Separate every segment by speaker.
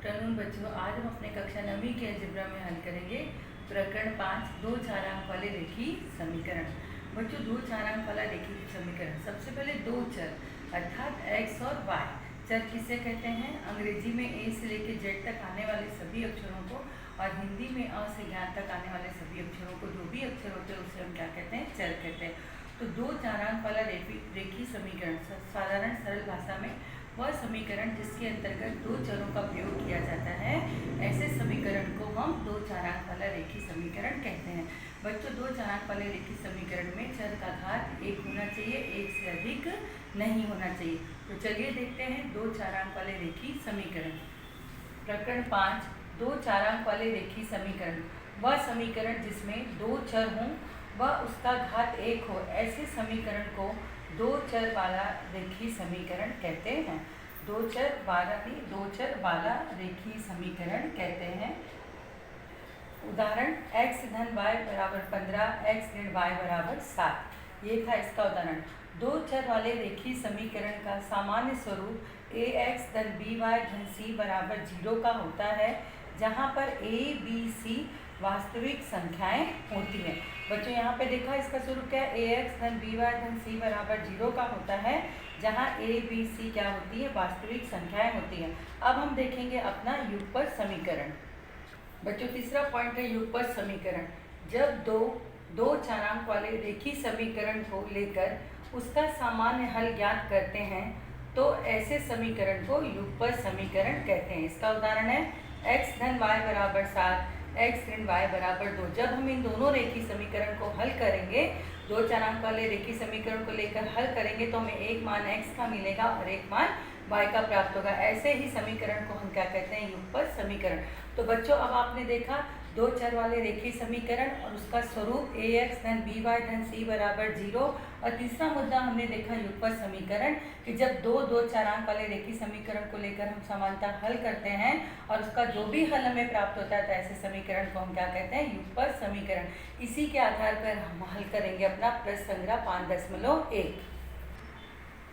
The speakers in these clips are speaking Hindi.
Speaker 1: आफ्टरनून बच्चों, आज हम अपने कक्षा 9वीं के अलजेब्रा में हल करेंगे प्रकरण 5 दो चारांक वाले रेखीय समीकरण। बच्चों, दो चारांक वाला रेखीय समीकरण, सबसे पहले दो चर अर्थात x और y। चर किसे कहते हैं? अंग्रेजी में a से लेकर z तक आने वाले सभी अक्षरों को और हिंदी में अ से ज्ञान तक आने वाले सभी अक्षरों को, जो भी अक्षर होते हैं उसे हम क्या कहते हैं? चर कहते हैं। तो दो चारांक वाला रेखीय समीकरण साधारण सरल भाषा में वह समीकरण जिसके अंतर्गत दो चरों का प्रयोग किया जाता है, ऐसे समीकरण को हम दो चारांक वाला रेखीय समीकरण कहते हैं। बच्चों, दो चारांक वाले रेखीय समीकरण में चर का घात एक होना चाहिए, एक से अधिक नहीं होना चाहिए। तो चलिए देखते हैं दो चारांक वाले रेखीय समीकरण। प्रकरण 5 दो चारांक वाले रेखीय समीकरण, वह समीकरण जिसमें दो चर हों वह उसका घात एक हो, ऐसे समीकरण को दो चर वाला रेखीय समीकरण कहते हैं। दो चर वाला रेखीय समीकरण कहते हैं। उदाहरण x धन y बराबर 15, x ऋण y बराबर 7। ये था इसका उदाहरण। दो चर वाले रेखीय समीकरण का सामान्य स्वरूप ax धन by धन c बराबर 0 का होता है, जहाँ पर a, b, c वास्तविक संख्याएं होती हैं। बच्चों, यहाँ पे देखा इसका स्वरूप क्या है? ax धन by धन c बराबर 0 का होता है, जहाँ a, b, c क्या होती है? वास्तविक संख्याएं होती हैं। अब हम देखेंगे अपना युगपत समीकरण। बच्चों, तीसरा पॉइंट है युगपत समीकरण। जब दो चारांक वाले रेखीय समीकरण को लेकर उसका सामान्य हल ज्ञात करते हैं तो ऐसे समीकरण को युगपत समीकरण कहते हैं। इसका उदाहरण है x धन y बराबर 7, x ऋण y बराबर 2। जब हम इन दोनों रेखीय समीकरण को हल करेंगे, दो चारांक वाले रेखीय समीकरण को लेकर हल करेंगे, तो हमें एक मान x का मिलेगा और एक मान y का प्राप्त होगा। ऐसे ही समीकरण को हम क्या कहते हैं? युगपत समीकरण। तो बच्चों, अब आपने देखा दो चर वाले रेखीय समीकरण और उसका स्वरूप ax धन by धन c बराबर 0। और तीसरा मुद्दा हमने देखा युगपत समीकरण कि जब दो चारांक वाले रेखीय समीकरण को लेकर हम समानता हल करते हैं और उसका जो भी हल हमें प्राप्त होता है, तो ऐसे समीकरण को हम क्या कहते हैं? युगपत समीकरण। इसी के आधार पर हम हल करेंगे अपना प्रश्न संग्रह 5.1।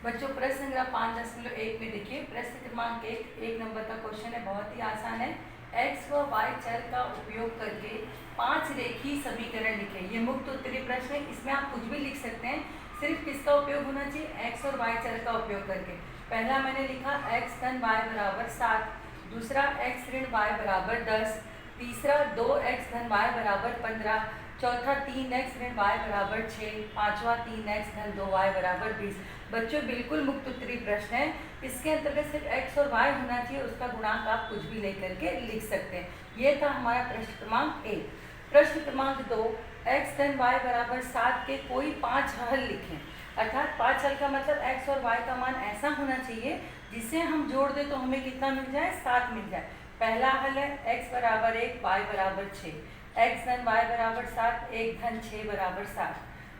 Speaker 1: बच्चों, प्रश्न संग्रह 5.1 में देखिए, प्रश्न क्रमांक 1 नंबर का क्वेश्चन है, बहुत ही आसान है। x व y चर का उपयोग करके 5 रेखीय समीकरण लिखें। ये मुक्त उत्तरीय प्रश्न है, इसमें आप कुछ भी लिख सकते हैं, सिर्फ किसका उपयोग होना चाहिए? x और y चर का उपयोग करके। पहला मैंने लिखा x धन y बराबर 7, दूसरा x ऋण y बराबर 10, तीसरा 2x धन y बराबर 15, चौथा 3x ऋण y बराबर 6, पांचवा 3x धन 2y बराबर 20। बच्चों, बिल्कुल मुक्त उत्तरीय प्रश्न है, इसके अंतर्गत सिर्फ x और y होना चाहिए, उसका गुणांक आप कुछ भी लेकर के लिख सकते हैं। ये था हमारा प्रश्न क्रमांक 1। प्रश्न क्रमांक 2, x धन y बराबर 7 के कोई 5 हल लिखें। अर्थात 5 हल का मतलब x और y का मान ऐसा होना चाहिए जिसे हम जोड़ दें तो हमें कितना मिल जाए? 7 मिल जाए। पहला हल है x बराबर 1, y बराबर 6, x धन y बराबर 7, 1 धन 6 बराबर 7।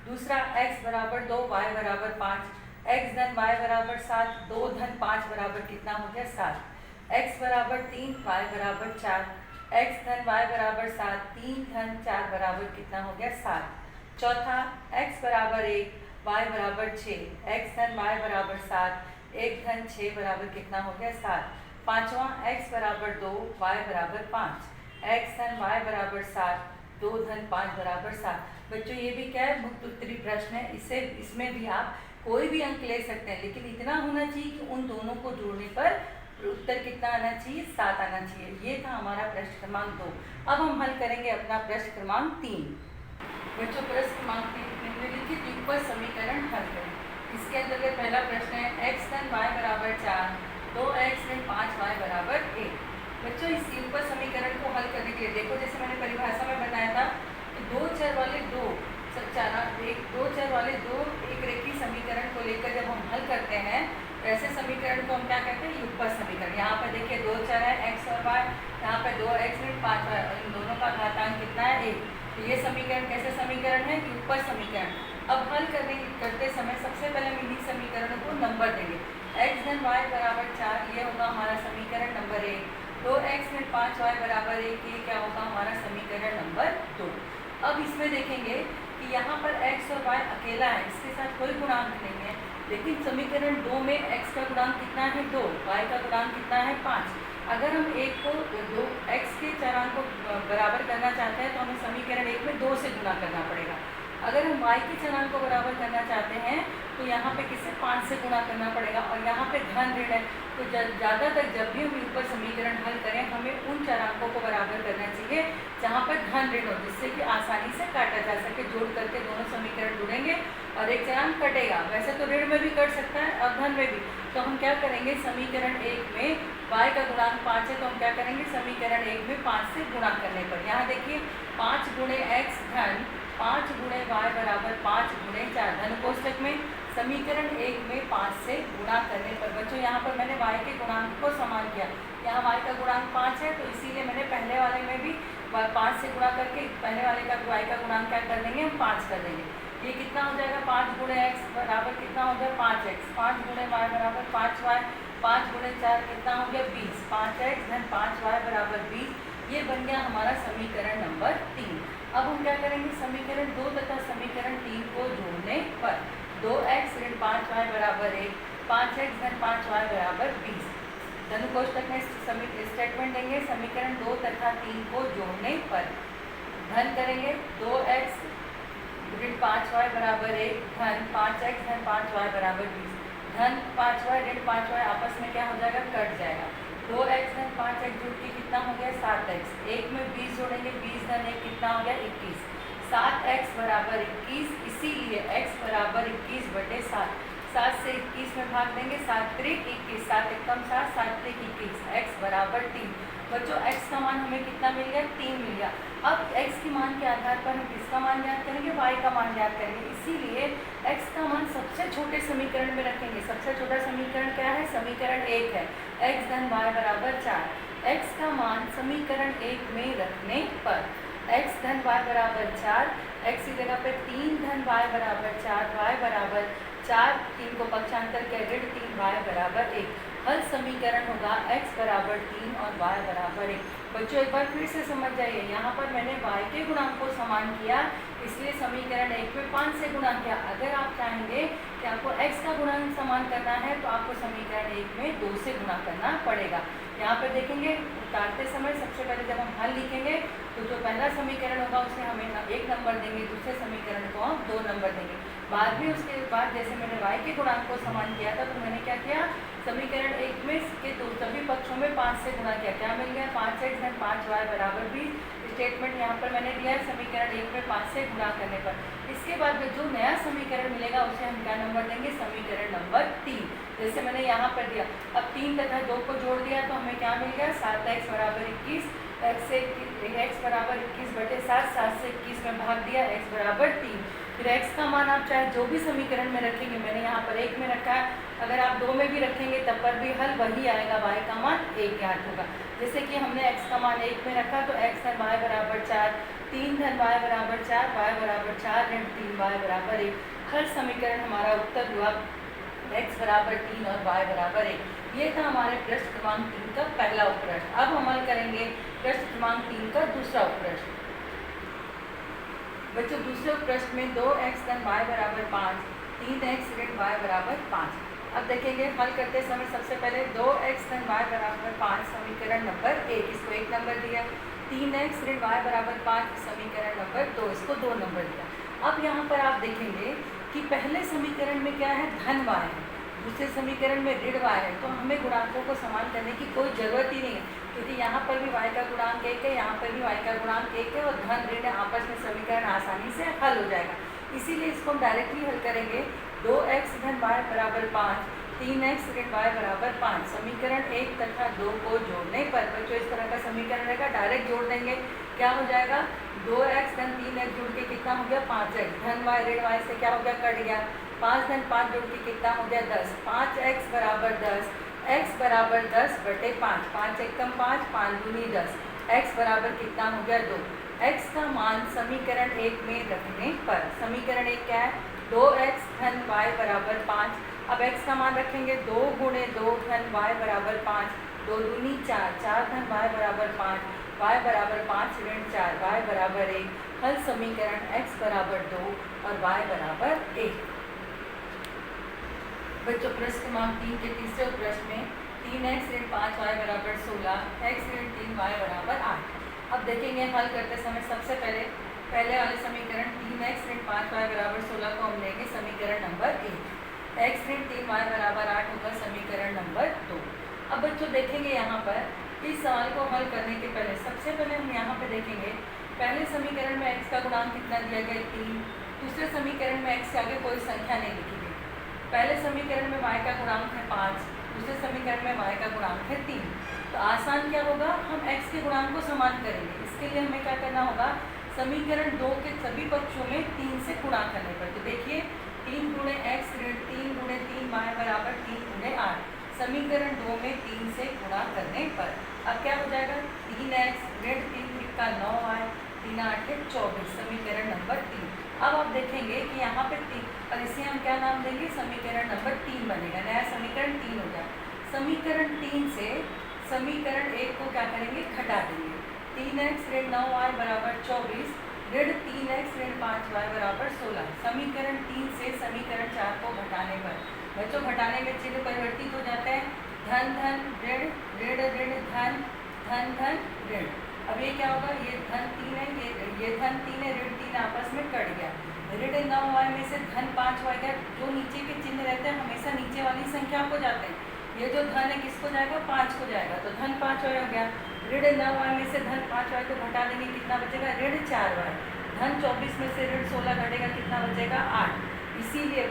Speaker 1: दूसरा x बराबर 2, y बराबर 5, x धन y बराबर 7, 2 धन 5 बराबर कितना हो गया? 7। x बराबर 3, y बराबर 4, x धन y बराबर 7, 3 धन 4 बराबर कितना हो गया? 7। चौथा x बराबर 1, y बराबर 6, x धन y बराबर 7, 1 धन 6 बराबर कितना हो गया? 7। पांचवा x बराबर 2, y बराबर 5, x धन y बराबर 7, 2 धन 5 बराबर 7। बच्चों, ये भी क्या है? मुक्त उत्तरीय प्रश्न है, इसमें भी आप कोई भी अंक ले सकते हैं, लेकिन इतना होना चाहिए कि उन दोनों को जोड़ने पर उत्तर कितना आना चाहिए? 7 आना चाहिए। ये था हमारा प्रश्न क्रमांक 2। अब हम हल करेंगे अपना प्रश्न क्रमांक 3। बच्चों, प्रश्न क्रमांक 3 निम्नलिखित युगपत समीकरण हल करें। इसके अंतर्गत पहला प्रश्न है x धन y बराबर 4, 2x ऋण 5y बराबर 1। बच्चों, इस युगपत समीकरण को हल करने के लिए देखो, जैसे मैंने परिभाषा में बताया था कि दो चर वाले दो एक रेखीय समीकरण को लेकर जब हम हल करते हैं, तो ऐसे समीकरण को हम क्या कहते हैं? युगपत समीकरण। यहाँ पर देखिए दो चर है x और y, यहाँ पर 2x ऋण 5y और इन दोनों का घातांक कितना है? 1। तो ये समीकरण कैसे समीकरण है? युगपत समीकरण। अब हल करते समय सबसे पहले हम इन्हीं समीकरणों को नंबर देंगे। x धन y बराबर 4, ये होगा हमारा समीकरण नंबर 1। 2x ऋण 5y बराबर 1, ये क्या होगा? हमारा समीकरण नंबर 2। अब इसमें देखेंगे कि यहाँ पर x और y अकेला है, इसके साथ कोई गुणांक नहीं है, लेकिन समीकरण 2 में x का गुणांक कितना है 2, y का गुणांक कितना है 5। अगर हम एक को दो x के चरांक को बराबर करना चाहते हैं तो हमें समीकरण 1 में 2 से गुणा करना पड़ेगा। अगर हम y के चरांक को बराबर करना चाहते हैं तो यहाँ पे किससे 5 से गुणा करना पड़ेगा, और यहाँ पे धन ऋण है तो ज़्यादातर जब भी हम ऊपर समीकरण हल करें हमें उन चरांकों को बराबर करना चाहिए जहाँ पर धन ऋण हो, जिससे कि आसानी से काटा जा सके। जोड़ करके दोनों समीकरण जुड़ेंगे और एक चरांक कटेगा। वैसे तो ऋण में भी कट सकता है और धन में भी। तो हम क्या करेंगे, समीकरण 1 में y का गुणांक 5 है तो हम क्या करेंगे, समीकरण 1 में 5 से गुणा करने पर यहाँ देखिए 5 गुणे x धन 5 गुणे y बराबर 5 गुणे 4 धन कोष्टक में समीकरण 1 में 5 से गुणा करने पर। बच्चों यहाँ पर मैंने y के गुणांक को समान किया, यहाँ y का गुणांक 5 है तो इसीलिए मैंने पहले वाले में भी 5 से गुणा करके पहले वाले का y का गुणांक क्या कर देंगे, हम 5 कर देंगे। ये कितना हो जाएगा, 5 गुणे x बराबर कितना हो गया 5x, 5 गुणे y बराबर 5y, 5 गुणे 4 कितना हो गया 20, 5x धन 5y बराबर 20। ये बन गया हमारा समीकरण नंबर 3। अब हम क्या करेंगे, समीकरण 2 तथा समीकरण 3 को जोड़ने पर 2x ऋण 5y बराबर 1, 5x धन 5y बराबर 20। धन कोष्टक में स्टेटमेंट देंगे, समीकरण 2 तथा 3 को जोड़ने पर धन करेंगे 2x ऋण 5y बराबर 1 धन 5x धन 5y बराबर 20, धन 5y ऋण 5y आपस में क्या हो जाएगा, कट जाएगा। 2x धन 5x जुड़ के कितना हो गया 7x, 1 में 20 जोड़ेंगे, 20 धन 1 कितना हो गया 21, 7x बराबर 21। इसीलिए x बराबर 21 बटे 7, 7 से 21 में भाग देंगे, 7 त्रिक 21, 7 एकम 7, 7 त्रिक 21, x बराबर 3। बच्चों x का मान हमें कितना मिल गया, 3 मिल गया। अब x के मान के आधार पर हम किसका मान ज्ञात करेंगे, y का मान ज्ञात करेंगे। इसीलिए x का मान सबसे छोटे समीकरण में रखेंगे। सबसे छोटा समीकरण क्या है, समीकरण 1 है, x धन y बराबर 4। x का मान समीकरण 1 में रखने पर x धन y बराबर 4, x की जगह पर 3 धन y बराबर 4, y बराबर 4, 3 को पक्षांतर किया ऋण 3y बराबर 1। हल समीकरण होगा x बराबर 3 और y बराबर 1। बच्चों एक बार फिर से समझ जाइए, यहाँ पर मैंने y के गुणांक को समान किया, इसलिए समीकरण 1 में 5 से गुणा किया। अगर आप चाहेंगे कि आपको x का गुणांक समान करना है तो आपको समीकरण 1 में 2 से गुणा करना पड़ेगा। यहाँ पर देखेंगे उतारते समय सबसे पहले जब हम हल लिखेंगे तो जो पहला समीकरण होगा उसे हमें 1 नंबर देंगे, दूसरे समीकरण को हम 2 नंबर देंगे। बाद में उसके बाद जैसे मैंने y के गुणांक को समान किया था तो मैंने क्या किया, समीकरण 1 में के सभी पक्षों में 5 से गुणा किया। क्या मिल गया, 5x धन 5y बराबर 20। स्टेटमेंट यहाँ पर मैंने दिया है समीकरण 1 में 5 से गुणा करने पर। इसके बाद में जो नया समीकरण मिलेगा उसे हम क्या नंबर देंगे, समीकरण नंबर 3, जैसे मैंने यहाँ पर दिया। अब 3 तथा 2 को जोड़ दिया तो हमें क्या मिल गया, 7x बराबर 21, x बराबर 21 बटे 7, 7 से 21 में भाग दिया, x बराबर 3। फिर x का मान आप चाहे जो भी समीकरण में रखेंगे, मैंने यहाँ पर 1 में रखा है, अगर आप 2 में भी रखेंगे तब पर भी हल वही आएगा, y का मान 1 ज्ञात होगा। जैसे कि हमने x का मान 1 में रखा तो x धन y बराबर 4, 3 धन y बराबर 4, y बराबर 4 ऋण 3y बराबर 1। हर समीकरण हमारा उत्तर हुआ x बराबर 3 और y बराबर 1। ये था हमारे प्रश्न क्रमांक 3 का पहला उपप्रश्न। अब हम हल करेंगे प्रश्न क्रमांक 3 का दूसरा उपप्रश्न। बच्चों दूसरे प्रश्न में 2x धन y बराबर 5, 3x ऋण y बराबर 5। अब देखेंगे हल करते समय सबसे पहले 2x धन y बराबर 5 समीकरण नंबर 1, इसको 1 नंबर दिया। 3x ऋण y बराबर 5 समीकरण नंबर 2, इसको 2 नंबर दिया। अब यहाँ पर आप देखेंगे कि पहले समीकरण में क्या है, धन y है, दूसरे समीकरण में ऋण y है, तो हमें गुणांकों को समान करने की कोई ज़रूरत ही नहीं है, क्योंकि यहाँ पर भी y का गुणांक 1 है, यहाँ पर भी y का गुणांक 1 है और धन ऋण आपस में समीकरण आसानी से हल हो जाएगा। इसीलिए इसको हम डायरेक्टली हल करेंगे। 2x धन y बराबर 5, 3x ऋण y बराबर 5 समीकरण 1 तथा 2 को जोड़ने पर बच्चों इस तरह का समीकरण रहेगा, डायरेक्ट जोड़ देंगे। क्या हो जाएगा, 2x धन 3x जुड़ के कितना हो गया 5x, धन y ऋण y से क्या हो गया, कट गया। 5 धन 5 जुड़ के कितना हो गया 10, 5x बराबर 10, x बराबर 10 बटे 5, 5 एकम 5, 5 दूनी 10, x बराबर कितना हो गया 2। x का मान समीकरण 1 में रखने पर समीकरण 1 क्या है, 2x धन y बराबर 5। अब x का मान रखेंगे 2 गुणे 2 धन y बराबर 5, 2 दूनी 4, 4 धन y बराबर 5, y बराबर 5 ऋण 4, y बराबर 1। हल समीकरण x बराबर 2 और y बराबर 1। बच्चों प्रश्न क्रमांक 3 के तीसरे प्रश्न में 3x ऋण 5y बराबर 16, x ऋण 3y बराबर 8। अब देखेंगे हल करते समय सबसे पहले वाले समीकरण 3x ऋण 5y बराबर 16 को हम लेंगे समीकरण नंबर 1, x ऋण 3y बराबर 8 होगा समीकरण नंबर 2। अब बच्चों देखेंगे यहाँ पर इस सवाल को हल करने के पहले सबसे पहले हम यहाँ पे देखेंगे पहले समीकरण में x का गुणांक कितना दिया गया 3, दूसरे समीकरण में x के आगे कोई संख्या नहीं लिखी गई। पहले समीकरण में y का गुणांक है 5, दूसरे समीकरण में y का गुणांक है 3। तो आसान क्या होगा, हम x के गुणांक को समान करेंगे। इसके लिए हमें क्या करना होगा, समीकरण 2 के सभी पक्षों में 3 से गुणा करने पर। तो देखिए 3 गुणे x ऋण 3 गुणे 3y बराबर 3 गुणे 8, समीकरण 2 में 3 से गुणा करने पर अब क्या हो जाएगा 3x ऋण 3 का 9y 3 8 24, समीकरण नंबर 3। अब आप देखेंगे कि यहाँ पे 3 और इसे हम क्या नाम देंगे, समीकरण नंबर 3 बनेगा, नया समीकरण 3 हो जाए। समीकरण 3 से समीकरण 1 को क्या करेंगे, घटा देंगे। 3x ऋण 9y बराबर 24 ऋण 3x ऋण 5y बराबर 16, समीकरण 3 से समीकरण 4 को घटाने पर बच्चों घटाने में चिन्ह परिवर्तित हो जाता है, धन धन ऋण ऋण ऋण धन धन धन ऋण। अब ये क्या होगा, ये धन 3 है, ये धन 3 है, ऋण 3 आपस में कट गया। ऋण 9y में से धन 5y गया, जो नीचे के चिन्ह रहते हैं हमेशा नीचे वाली संख्या को जाते हैं। ये जो धन है किसको जाएगा, 5 को जाएगा, तो धन 5y हो गया। ऋण 9y में से धन 5y को घटा देंगे, कितना बचेगा, ऋण 4y। धन 24 में से ऋण 16 घटेगा, कितना बचेगा, 8। इसीलिए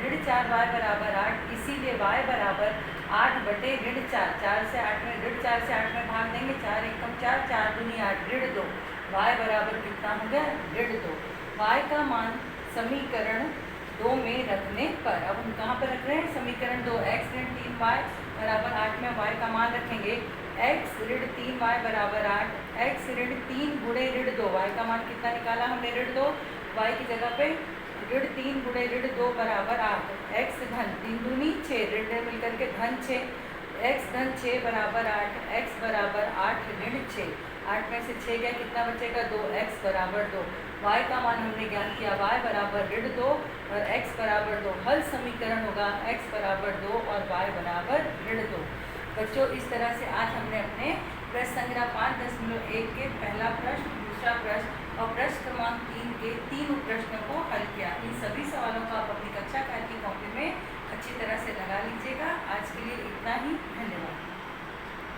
Speaker 1: ऋण 4y बराबर 8, इसीलिए y बराबर 8 बटे ऋण 4, 4 से 8 में ऋण 4 से 8 में भाग देंगे, 4 एकम 4, 4 दूनी 8, ऋण 2, y बराबर कितना हो गया, ऋण 2। y का मान समीकरण 2 में रखने पर, अब हम कहाँ पर रख रहे हैं, समीकरण 2, x ऋण 3y बराबर 8 में y का मान रखेंगे, x ऋण 3y बराबर 8, x ऋण 3 गुणे ऋण 2, y का मान कितना निकाला हमने, ऋण 2, y की जगह पे ऋण 3 गुणे ऋण 2 बराबर 8, x धन 3 दूनी 6, ऋण मिलकर के धन 6, x धन 6 बराबर 8, x बराबर 8 ऋण 6, 8 में से 6 गया, कितना बचेगा, 2, x बराबर 2। y का मान हमने ज्ञान किया, y बराबर ऋण 2 और x बराबर 2। हल समीकरण होगा x बराबर 2 और y बराबर ऋण 2। बच्चों इस तरह से आज हमने अपने प्रश्न संग्रह 5.1 के पहला प्रश्न, दूसरा प्रश्न और प्रश्न क्रमांक 3 के 3 प्रश्नों को हल किया। इन सभी सवालों को आप अपनी कक्षा कार्य की कॉपी में अच्छी तरह से लगा लीजिएगा। आज के लिए इतना ही, धन्यवाद।